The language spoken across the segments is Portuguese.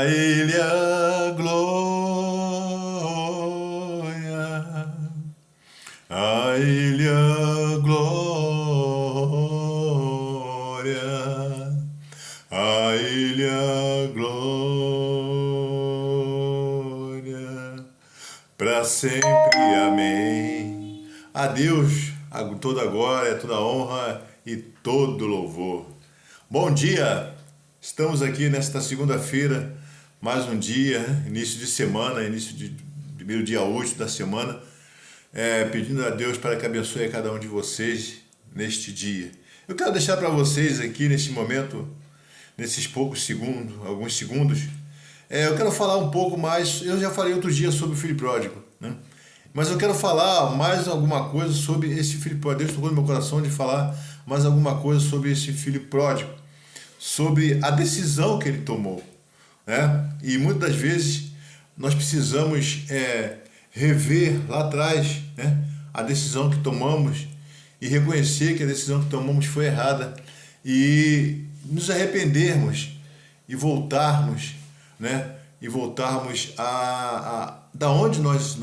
Ele a glória, a Ele a glória, a Ele a glória, para sempre, amém. A Deus toda a glória, toda a honra e todo louvor. Bom dia, estamos aqui nesta segunda-feira, mais um dia, início de semana, início de primeiro dia útil da semana, pedindo a Deus para que abençoe a cada um de vocês neste dia. Eu quero deixar para vocês aqui neste momento, nesses poucos segundos, alguns segundos, eu quero falar um pouco mais. Eu já falei outro dia sobre o filho pródigo, né? Mas eu quero falar mais alguma coisa sobre esse filho pródigo. Deus tocou no meu coração de falar mais alguma coisa sobre esse filho pródigo, sobre a decisão que ele tomou, né? E muitas das vezes nós precisamos rever lá atrás, né, a decisão que tomamos e reconhecer que a decisão que tomamos foi errada e nos arrependermos e voltarmos, né? E voltarmos da onde nós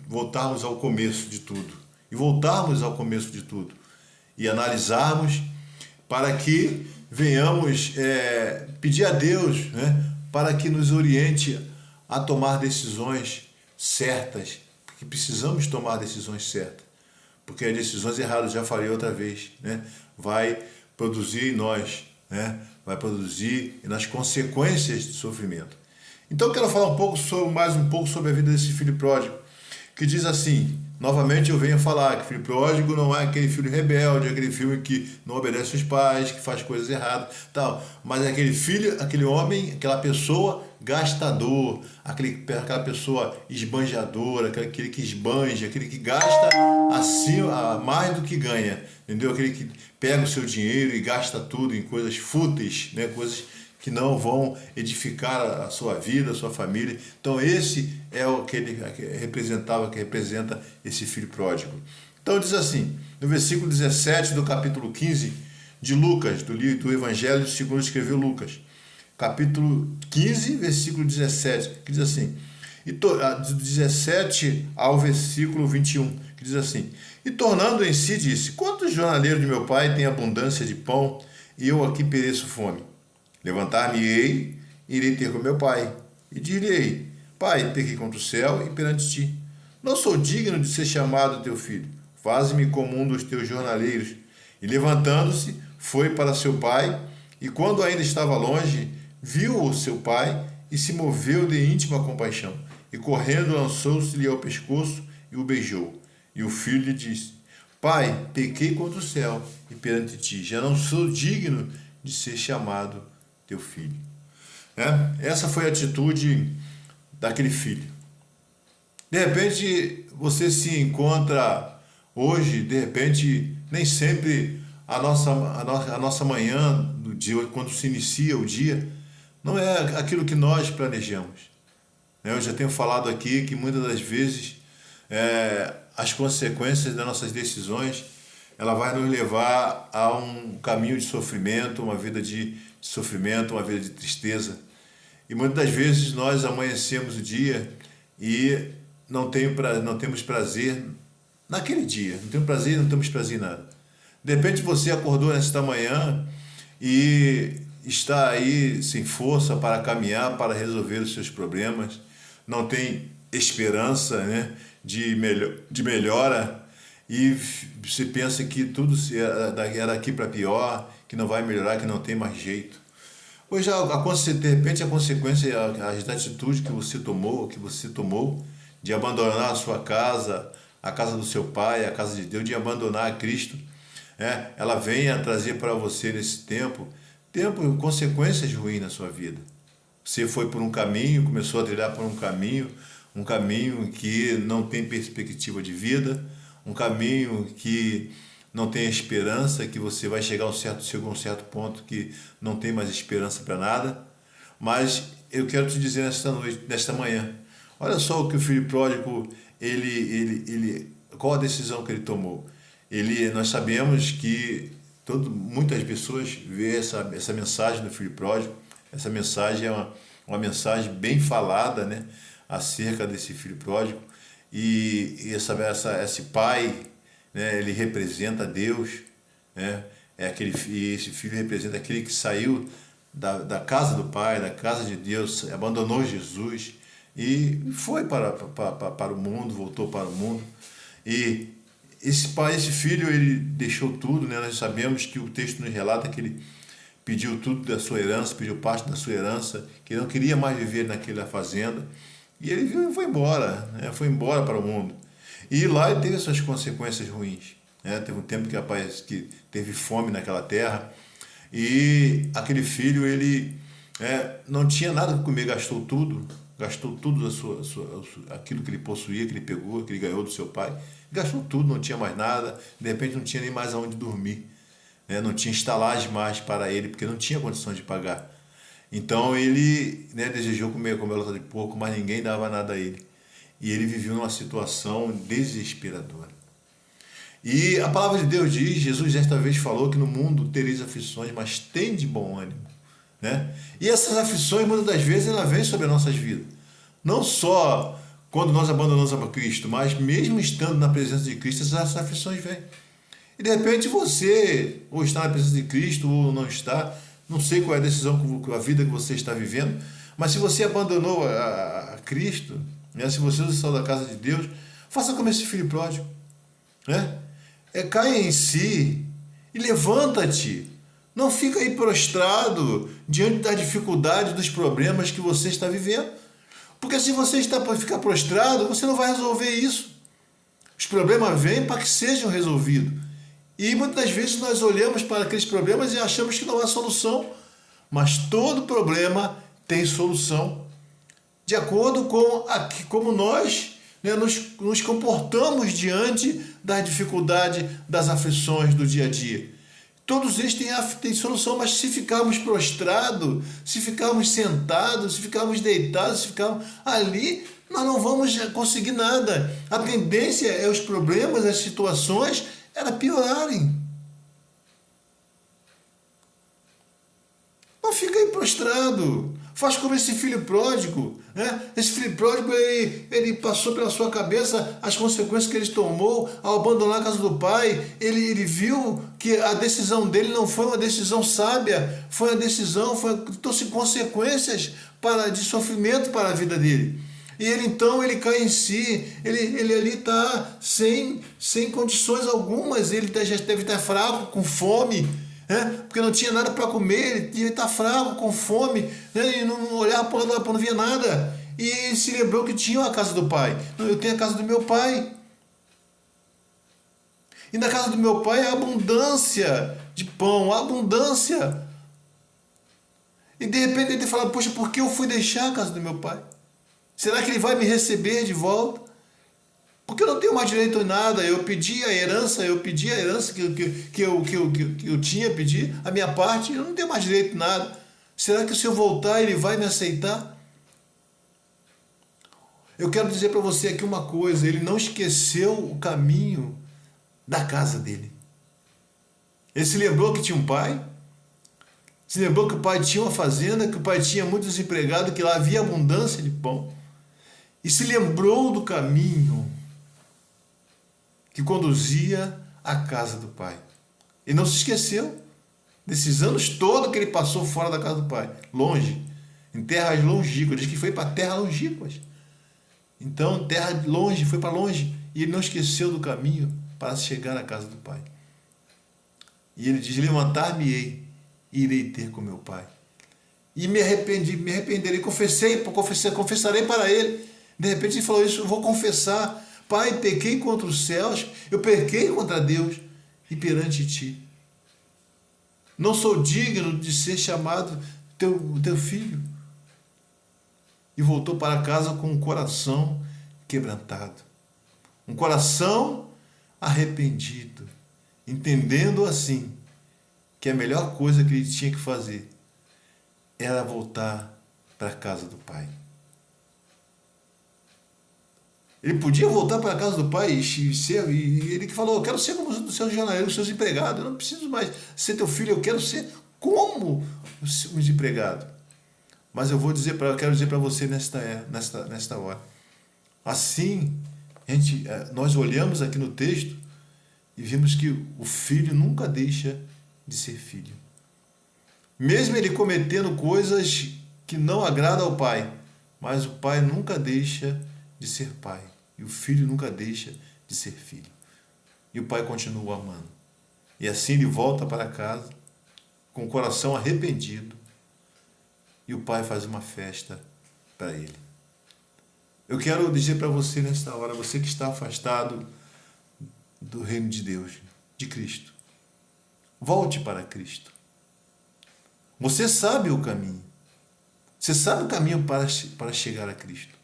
voltarmos ao começo de tudo. E voltarmos ao começo de tudo. E analisarmos para que venhamos pedir a Deus, né, para que nos oriente a tomar decisões certas. Porque precisamos tomar decisões certas. Porque as decisões erradas, já falei outra vez, né, vai produzir em nós, né, vai produzir nas consequências de sofrimento. Então eu quero falar mais um pouco sobre a vida desse filho pródigo, que diz assim, novamente eu venho falar que filho pródigo não é aquele filho rebelde, aquele filho que não obedece aos pais, que faz coisas erradas, tal, mas é aquele filho, aquele homem, aquela pessoa gastador, aquela pessoa esbanjadora, aquele que esbanja, aquele que gasta acima, mais do que ganha, entendeu? Aquele que pega o seu dinheiro e gasta tudo em coisas fúteis, né? Coisas que não vão edificar a sua vida, a sua família. Então esse é o que ele representava, que representa esse filho pródigo. Então diz assim, no versículo 17 do capítulo 15 de Lucas, do Evangelho segundo escreveu Lucas, capítulo 15, versículo 17, que diz assim, do 17 ao versículo 21, que diz assim, e tornando em si disse, quantos jornaleiros de meu pai têm abundância de pão, e eu aqui pereço fome? Levantar-me-ei, irei ter com meu pai, e dir-lhe-ei, pai, pequei contra o céu e perante ti. Não sou digno de ser chamado teu filho, faze-me como um dos teus jornaleiros. E levantando-se, foi para seu pai, e quando ainda estava longe, viu o seu pai, e se moveu de íntima compaixão, e correndo lançou-se-lhe ao pescoço, e o beijou. E o filho lhe disse, pai, pequei contra o céu e perante ti, já não sou digno de ser chamado teu filho. Essa foi a atitude daquele filho. De repente você se encontra hoje, de repente nem sempre a nossa manhã do dia, quando se inicia o dia, não é aquilo que nós planejamos. Eu já tenho falado aqui que muitas das vezes as consequências das nossas decisões ela vai nos levar a um caminho de sofrimento, uma vida de sofrimento, uma vida de tristeza. E muitas das vezes nós amanhecemos o dia e não temos prazer naquele dia. Não temos prazer em nada. De repente você acordou nesta manhã e está aí sem força para caminhar, para resolver os seus problemas. Não tem esperança, né, de melhora. E você pensa que tudo era daqui para pior, que não vai melhorar, que não tem mais jeito. Pois já, de repente, a consequência, a atitude que você tomou de abandonar a sua casa, a casa do seu pai, a casa de Deus, de abandonar a Cristo, ela vem a trazer para você nesse tempo consequências ruins na sua vida. Você foi por um caminho, começou a trilhar por um caminho que não tem perspectiva de vida, um caminho que não tem esperança, que você vai chegou a um certo ponto que não tem mais esperança para nada. Mas eu quero te dizer nesta manhã, olha só o que o filho pródigo, qual a decisão que ele tomou. Nós sabemos que muitas pessoas vê essa mensagem do filho pródigo, Essa mensagem é uma mensagem bem falada, né, acerca desse filho pródigo. E esse pai, né, ele representa Deus, né, e esse filho representa aquele que saiu da casa do pai, da casa de Deus, abandonou Jesus e foi para o mundo, voltou para o mundo. E esse filho, ele deixou tudo, né? Nós sabemos que o texto nos relata que ele pediu tudo da sua herança, pediu parte da sua herança, que ele não queria mais viver naquela fazenda. E ele foi embora, né? Foi embora para o mundo. E lá ele teve suas consequências ruins, né? Teve um tempo que teve fome naquela terra. E aquele filho, ele não tinha nada para comer, gastou tudo aquilo que ele possuía, que ele pegou, que ele ganhou do seu pai. Gastou tudo, não tinha mais nada, de repente não tinha nem mais aonde dormir, né? Não tinha estalagem mais para ele, porque não tinha condições de pagar. Então ele, né, desejou comer lata de porco, mas ninguém dava nada a ele. E ele viveu numa situação desesperadora. E a palavra de Deus diz, Jesus esta vez falou que no mundo tereis aflições, mas tem de bom ânimo, né? E essas aflições, muitas das vezes, elas vêm sobre as nossas vidas. Não só quando nós abandonamos a Cristo, mas mesmo estando na presença de Cristo, essas aflições vêm. E de repente você ou está na presença de Cristo ou não está, não sei qual é a decisão, a vida que você está vivendo, mas se você abandonou a Cristo, né? Se você saiu da casa de Deus, faça como esse filho pródigo, né? Caia em si e levanta-te. Não fica aí prostrado diante da dificuldade, dos problemas que você está vivendo. Porque se você está para ficar prostrado, você não vai resolver isso. Os problemas vêm para que sejam resolvidos. E muitas vezes nós olhamos para aqueles problemas e achamos que não há solução. Mas todo problema tem solução. De acordo com como nós, né, nos comportamos diante da dificuldade, das aflições do dia a dia. Todos eles têm solução, mas se ficarmos prostrados, se ficarmos sentados, se ficarmos deitados, se ficarmos ali, nós não vamos conseguir nada. A tendência é os problemas, as situações, piorarem. Não fica aí prostrado. Faz como esse filho pródigo, né? Esse filho pródigo, ele passou pela sua cabeça as consequências que ele tomou ao abandonar a casa do pai. Ele viu que a decisão dele não foi uma decisão sábia, trouxe consequências de sofrimento para a vida dele. E ele cai em si, ele ali está sem condições algumas, ele já deve estar fraco, com fome, porque não tinha nada para comer, ele está fraco, com fome, né? E não olhava para lá, não via nada. E se lembrou que tinha a casa do pai. Não, eu tenho a casa do meu pai. E na casa do meu pai há abundância de pão, há abundância. E de repente ele fala, poxa, por que eu fui deixar a casa do meu pai? Será que ele vai me receber de volta? Porque eu não tenho mais direito a nada. Eu pedi a herança que eu tinha pedido, a minha parte, eu não tenho mais direito a nada. Será que se eu voltar ele vai me aceitar? Eu quero dizer para você aqui uma coisa, ele não esqueceu o caminho da casa dele. Ele se lembrou que tinha um pai, se lembrou que o pai tinha uma fazenda, que o pai tinha muitos empregados, que lá havia abundância de pão. E se lembrou do caminho que conduzia à casa do pai. E não se esqueceu desses anos todos que ele passou fora da casa do pai, longe, em terras longínquas. Diz que foi para terras longínquas. Então, terra longe, foi para longe. E ele não esqueceu do caminho para chegar à casa do pai. E ele diz, levantar-me-ei e irei ter com meu pai. E me arrependerei, confessarei para ele. De repente ele falou isso, eu vou confessar. Pai, pequei contra os céus, eu pequei contra Deus e perante ti. Não sou digno de ser chamado teu filho. E voltou para casa com um coração quebrantado. Um coração arrependido. Entendendo assim que a melhor coisa que ele tinha que fazer era voltar para a casa do pai. Ele podia voltar para a casa do pai e ele que falou, eu quero ser como os seus jornaleiros, os seus empregados, eu não preciso mais ser teu filho, eu quero ser como os empregados. Mas eu quero dizer para você nesta hora. Assim, nós olhamos aqui no texto e vimos que o filho nunca deixa de ser filho. Mesmo ele cometendo coisas que não agradam ao pai, mas o pai nunca deixa de ser pai. E o filho nunca deixa de ser filho. E o pai continua amando. E assim ele volta para casa com o coração arrependido. E o pai faz uma festa para ele. Eu quero dizer para você nesta hora, você que está afastado do reino de Deus, de Cristo, volte para Cristo. Você sabe o caminho. Você sabe o caminho para chegar a Cristo.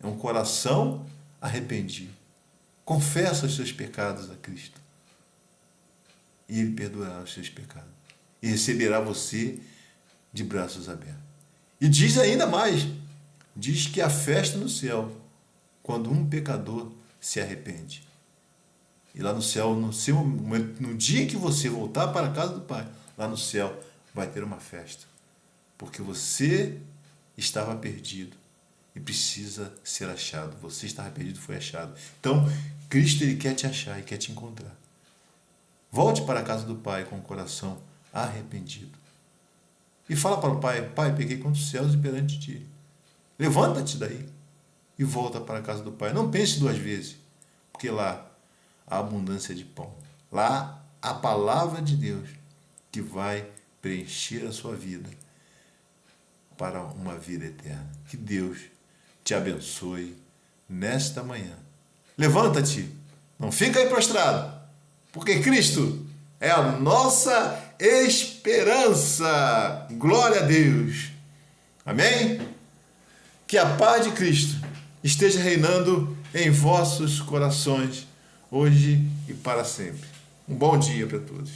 É um coração arrependido. Confessa os seus pecados a Cristo. E Ele perdoará os seus pecados. E receberá você de braços abertos. E diz ainda mais. Diz que há festa no céu quando um pecador se arrepende. E lá no céu, no dia que você voltar para a casa do Pai, lá no céu vai ter uma festa. Porque você estava perdido e precisa ser achado. Você estava perdido e foi achado. Então, Cristo ele quer te achar e quer te encontrar. Volte para a casa do Pai com o coração arrependido. E fala para o Pai: Pai, pequei contra os céus e perante ti. Levanta-te daí e volta para a casa do Pai. Não pense duas vezes, porque lá há abundância de pão. Lá a palavra de Deus que vai preencher a sua vida para uma vida eterna. Que Deus te abençoe nesta manhã. Levanta-te, não fica aí prostrado, porque Cristo é a nossa esperança. Glória a Deus. Amém? Que a paz de Cristo esteja reinando em vossos corações, hoje e para sempre. Um bom dia para todos.